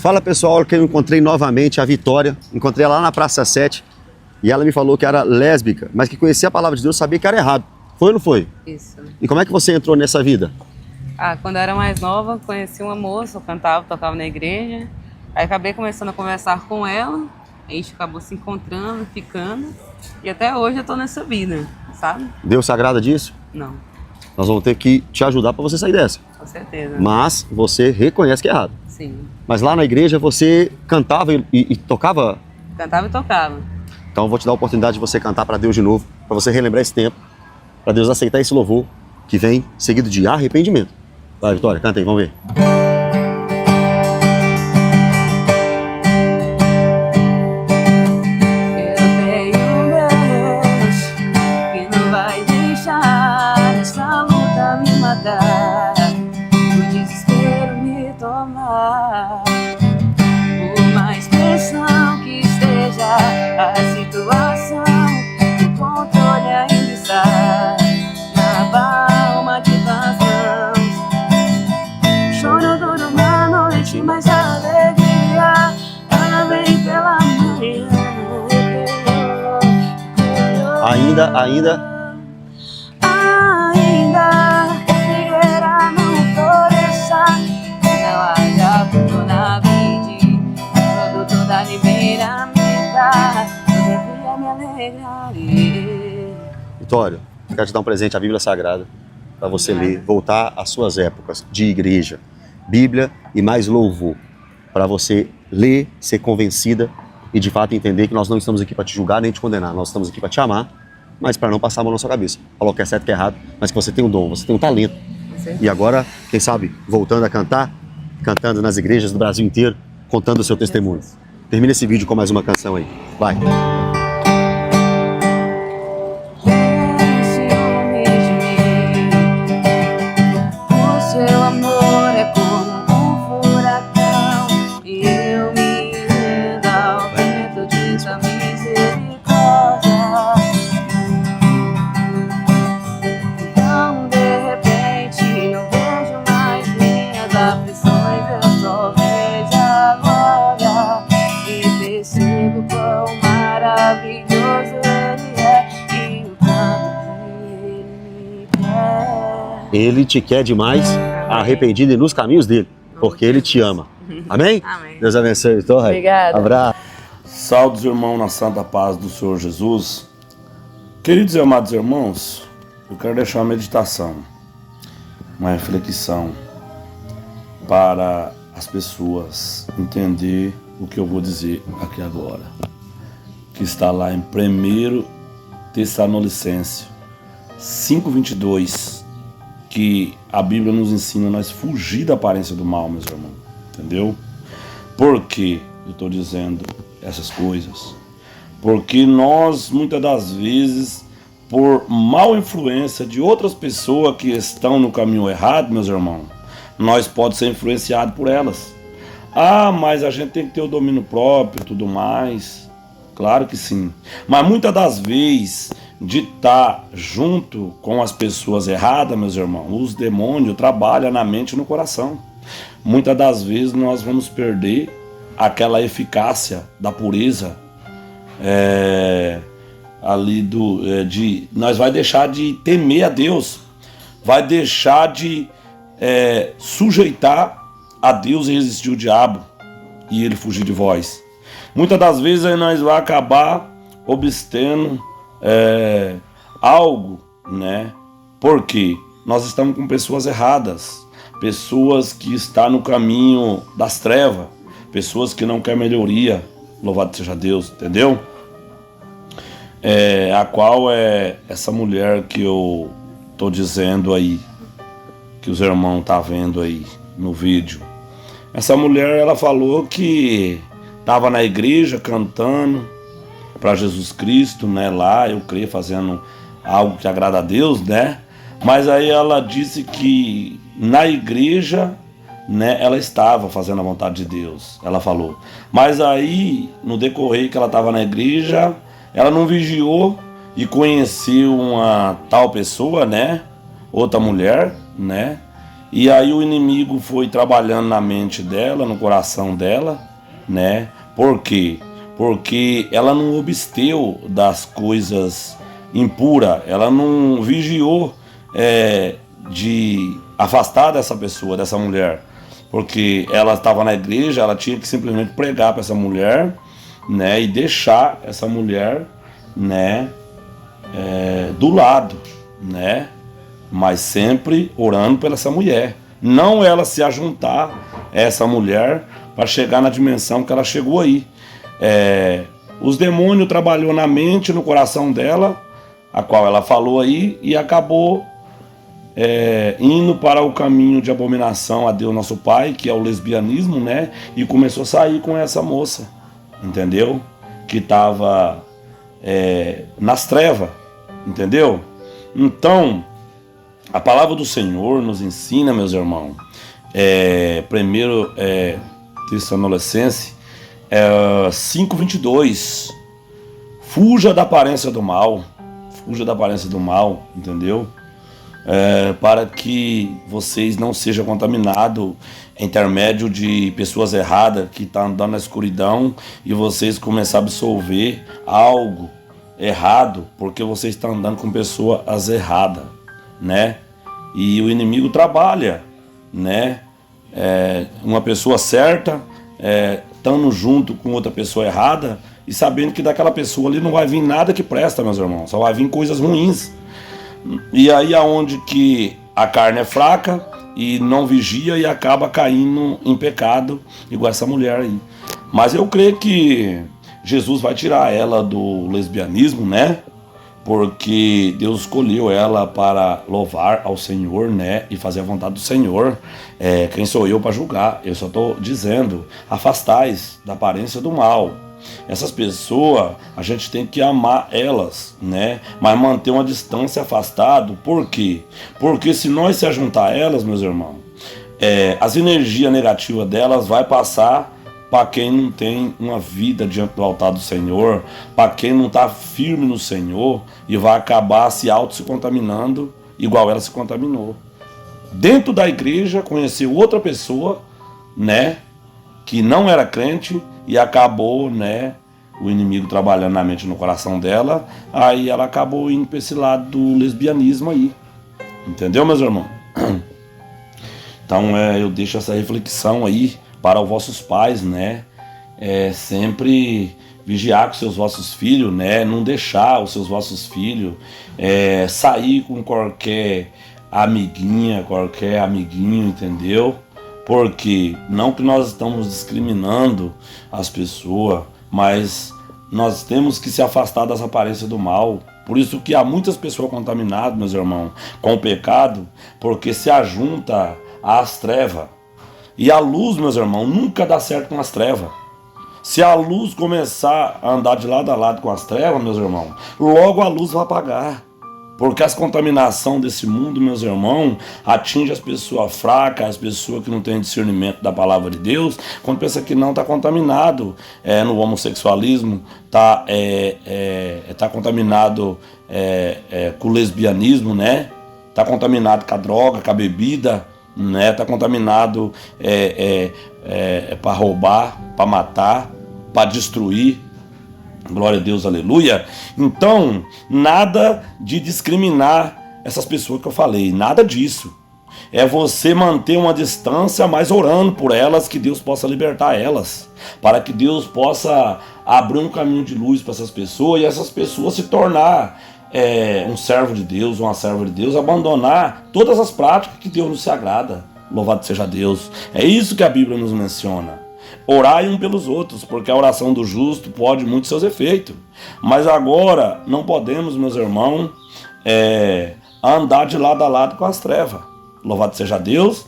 Fala pessoal, que eu encontrei novamente a Vitória, encontrei ela lá na Praça 7 e ela me falou que era lésbica, mas que conhecia a palavra de Deus, sabia que era errado. Foi ou não foi? Isso. E como é que você entrou nessa vida? Quando eu era mais nova, conheci uma moça, eu cantava, tocava na igreja. Aí acabei começando a conversar com ela, a gente acabou se encontrando, ficando. E até hoje eu tô nessa vida, sabe? Deus se agrada disso? Não, Nós vamos ter que te ajudar para você sair dessa. com certeza. Mas você reconhece que é errado. Sim. Mas lá na igreja você cantava e tocava? Cantava e tocava. Então eu vou te dar a oportunidade de você cantar para Deus de novo, para você relembrar esse tempo, para Deus aceitar esse louvor que vem seguido de arrependimento. Vai, Vitória, canta aí, vamos ver. O desespero me tomar. Por mais pressão que esteja a situação, o controle ainda está na palma de tuas mãos. Choro dura uma noite, mas a alegria ela vem pela manhã. Ainda Vitória, eu quero te dar um presente, a Bíblia Sagrada, para você ler, voltar às suas épocas de igreja, Bíblia e mais louvor, para você ler, ser convencida e de fato entender que nós não estamos aqui para te julgar nem te condenar, nós estamos aqui para te amar, mas para não passar a mão na sua cabeça. Falou que é certo, que é errado, mas que você tem um dom, você tem um talento. E agora, quem sabe, voltando a cantar, cantando nas igrejas do Brasil inteiro, contando o seu testemunho. Termina esse vídeo com mais uma canção aí. Vai! Ele te quer demais, arrependido e nos caminhos dele, porque ele te ama. Amém? Amém. Deus abençoe, Vitória. Obrigada. Abraço. Salve, irmãos, na santa paz do Senhor Jesus. Queridos e amados irmãos, eu quero deixar uma meditação, uma reflexão para as pessoas entender o que eu vou dizer aqui agora, que está lá em 1 Tessalonicenses 5:22, que a Bíblia nos ensina a nós fugir da aparência do mal, meus irmãos, entendeu? Por que eu estou dizendo essas coisas? Porque nós, muitas das vezes, por mal influência de outras pessoas que estão no caminho errado, meus irmãos, nós podemos ser influenciados por elas. Mas a gente tem que ter o domínio próprio e tudo mais. Claro que sim. Mas muitas das vezes, de estar junto com as pessoas erradas, meus irmãos, os demônios trabalham na mente e no coração. Muitas das vezes nós vamos perder aquela eficácia da pureza, nós vai deixar de temer a Deus, vai deixar de sujeitar a Deus e resistir o diabo e ele fugir de vós. Muitas das vezes aí nós vamos acabar obstendo algo, né? Porque nós estamos com pessoas erradas, pessoas que estão no caminho das trevas, pessoas que não querem melhoria, louvado seja Deus, entendeu? A qual é essa mulher que eu tô dizendo aí, que os irmãos tá vendo aí no vídeo. Essa mulher, ela falou que estava na igreja cantando para Jesus Cristo, né, lá, eu creio, fazendo algo que agrada a Deus, né? Mas aí ela disse que na igreja, né, ela estava fazendo a vontade de Deus, ela falou. Mas aí, no decorrer que ela estava na igreja, ela não vigiou e conheceu uma tal pessoa, né, outra mulher, né, E aí o inimigo foi trabalhando na mente dela, no coração dela, né? Por quê? Porque ela não obsteu das coisas impuras, ela não vigiou de afastar dessa pessoa, dessa mulher. Porque ela estava na igreja, ela tinha que simplesmente pregar para essa mulher, né? E deixar essa mulher, né? Do lado, né? Mas sempre orando por essa mulher. Não ela se ajuntar a essa mulher para chegar na dimensão que ela chegou aí. Os demônios trabalhou na mente, no coração dela, a qual ela falou aí, e acabou indo para o caminho de abominação a Deus nosso Pai, que é o lesbianismo, né? E começou a sair com essa moça, entendeu? Que estava nas trevas, entendeu? Então, a palavra do Senhor nos ensina, meus irmãos, primeiro Tessalonicenses 5:22, fuja da aparência do mal, entendeu? Para que vocês não sejam contaminados intermédio de pessoas erradas que estão andando na escuridão e vocês começam a absorver algo errado porque vocês estão andando com pessoas erradas, né? E o inimigo trabalha, né? Uma pessoa certa estando junto com outra pessoa errada e sabendo que daquela pessoa ali não vai vir nada que presta, meus irmãos, só vai vir coisas ruins. E aí aonde que a carne é fraca e não vigia e acaba caindo em pecado, igual essa mulher aí. Mas eu creio que Jesus vai tirar ela do lesbianismo, né? Porque Deus escolheu ela para louvar ao Senhor, né? E fazer a vontade do Senhor. Quem sou eu para julgar? Eu só estou dizendo, afastais da aparência do mal. Essas pessoas, a gente tem que amar elas, né? Mas manter uma distância afastado. Por quê? Porque se nós se ajuntar a elas, meus irmãos, as energias negativas delas vai passar para quem não tem uma vida diante do altar do Senhor, para quem não está firme no Senhor, e vai acabar se contaminando igual ela se contaminou. Dentro da igreja, conheceu outra pessoa, né, que não era crente, e acabou, né, o inimigo trabalhando na mente e no coração dela, aí ela acabou indo para esse lado do lesbianismo aí. Entendeu, meus irmãos? Então eu deixo essa reflexão aí para os vossos pais, né? Sempre vigiar com seus vossos filhos, né? Não deixar os seus vossos filhos sair com qualquer amiguinha, qualquer amiguinho, entendeu? Porque não que nós estamos discriminando as pessoas, mas nós temos que se afastar das aparências do mal. Por isso que há muitas pessoas contaminadas, meus irmãos, com o pecado, porque se ajunta às trevas. E a luz, meus irmãos, nunca dá certo com as trevas. Se a luz começar a andar de lado a lado com as trevas, meus irmãos, logo a luz vai apagar. Porque as contaminações desse mundo, meus irmãos, atinge as pessoas fracas, as pessoas que não têm discernimento da palavra de Deus, quando pensa que não está contaminado no homossexualismo, está contaminado com o lesbianismo, né? Está contaminado com a droga, com a bebida, né? Está contaminado para roubar, para matar, para destruir. Glória a Deus, aleluia. Então, nada de discriminar essas pessoas que eu falei, nada disso. É você manter uma distância, mas orando por elas, que Deus possa libertar elas, para que Deus possa abrir um caminho de luz para essas pessoas e essas pessoas se tornar um servo de Deus, uma serva de Deus, abandonar todas as práticas que Deus não se agrada. Louvado seja Deus. É isso que a Bíblia nos menciona. Orai um pelos outros, porque a oração do justo pode muito seus efeitos. Mas agora não podemos, meus irmãos, andar de lado a lado com as trevas. Louvado seja Deus,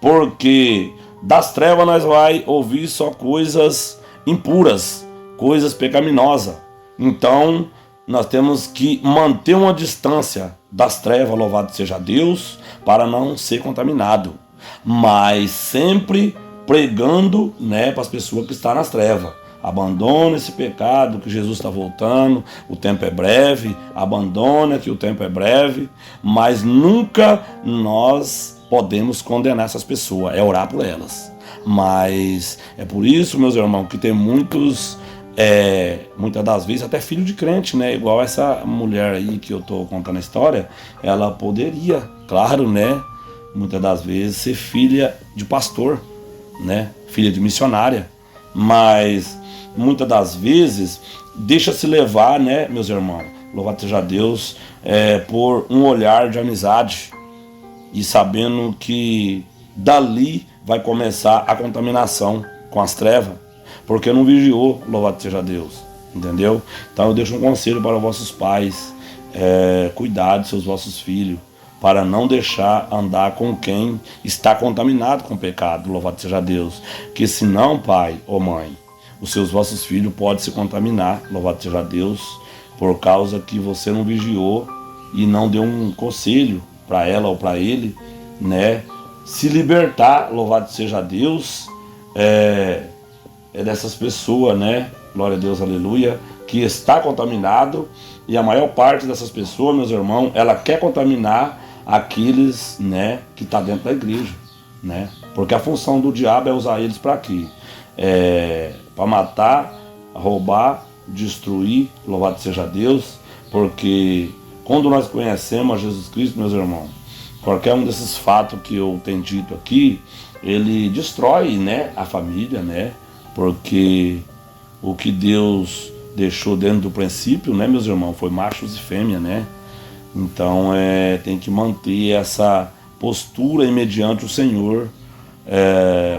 porque das trevas nós vai ouvir só coisas impuras, coisas pecaminosas. Então nós temos que manter uma distância das trevas, louvado seja Deus, para não ser contaminado. Mas sempre pregando, né, para as pessoas que estão nas trevas. Abandona esse pecado, que Jesus está voltando, o tempo é breve, abandona que o tempo é breve, mas nunca nós podemos condenar essas pessoas, é orar por elas. Mas é por isso, meus irmãos, que tem muitas das vezes até filho de crente, né? Igual essa mulher aí que eu tô contando a história, ela poderia, claro, né? Muitas das vezes ser filha de pastor, né? Filha de missionária, mas muitas das vezes deixa-se levar, né, meus irmãos, louvado seja Deus, por um olhar de amizade e sabendo que dali vai começar a contaminação com as trevas, porque não vigiou, louvado seja Deus, entendeu? Então eu deixo um conselho para vossos pais, cuidar de seus vossos filhos, para não deixar andar com quem está contaminado com o pecado, louvado seja Deus, que senão, pai ou mãe, os seus vossos filhos podem se contaminar, louvado seja Deus, por causa que você não vigiou e não deu um conselho para ela ou para ele, né? Se libertar, louvado seja Deus, dessas pessoas, né? Glória a Deus, aleluia, que está contaminado, e a maior parte dessas pessoas, meus irmãos, ela quer contaminar aqueles, né, que está dentro da igreja, né? Porque a função do diabo é usar eles para quê? Para matar, roubar, destruir, louvado seja Deus, porque quando nós conhecemos a Jesus Cristo, meus irmãos, qualquer um desses fatos que eu tenho dito aqui, ele destrói, né, a família, né? Porque o que Deus deixou dentro do princípio, né, meus irmãos, foi machos e fêmea, né? Então tem que manter essa postura e mediante o Senhor,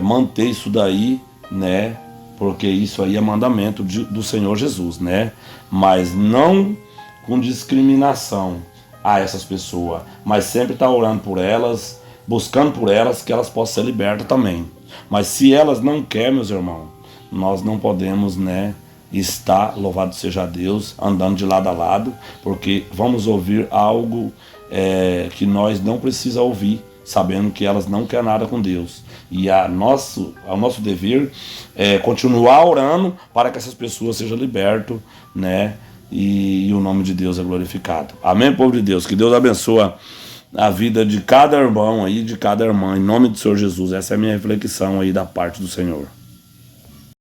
manter isso daí, né? Porque isso aí é mandamento do Senhor Jesus, né? Mas não com discriminação a essas pessoas, mas sempre estar orando por elas, buscando por elas que elas possam ser libertas também. Mas se elas não querem, meus irmãos, nós não podemos, né, estar, louvado seja Deus, andando de lado a lado, porque vamos ouvir algo que nós não precisamos ouvir, sabendo que elas não querem nada com Deus. E o nosso dever é continuar orando para que essas pessoas sejam libertas, né? E o nome de Deus é glorificado. Amém, povo de Deus? Que Deus abençoe a vida de cada irmão aí, de cada irmã, em nome do Senhor Jesus. Essa é a minha reflexão aí da parte do Senhor.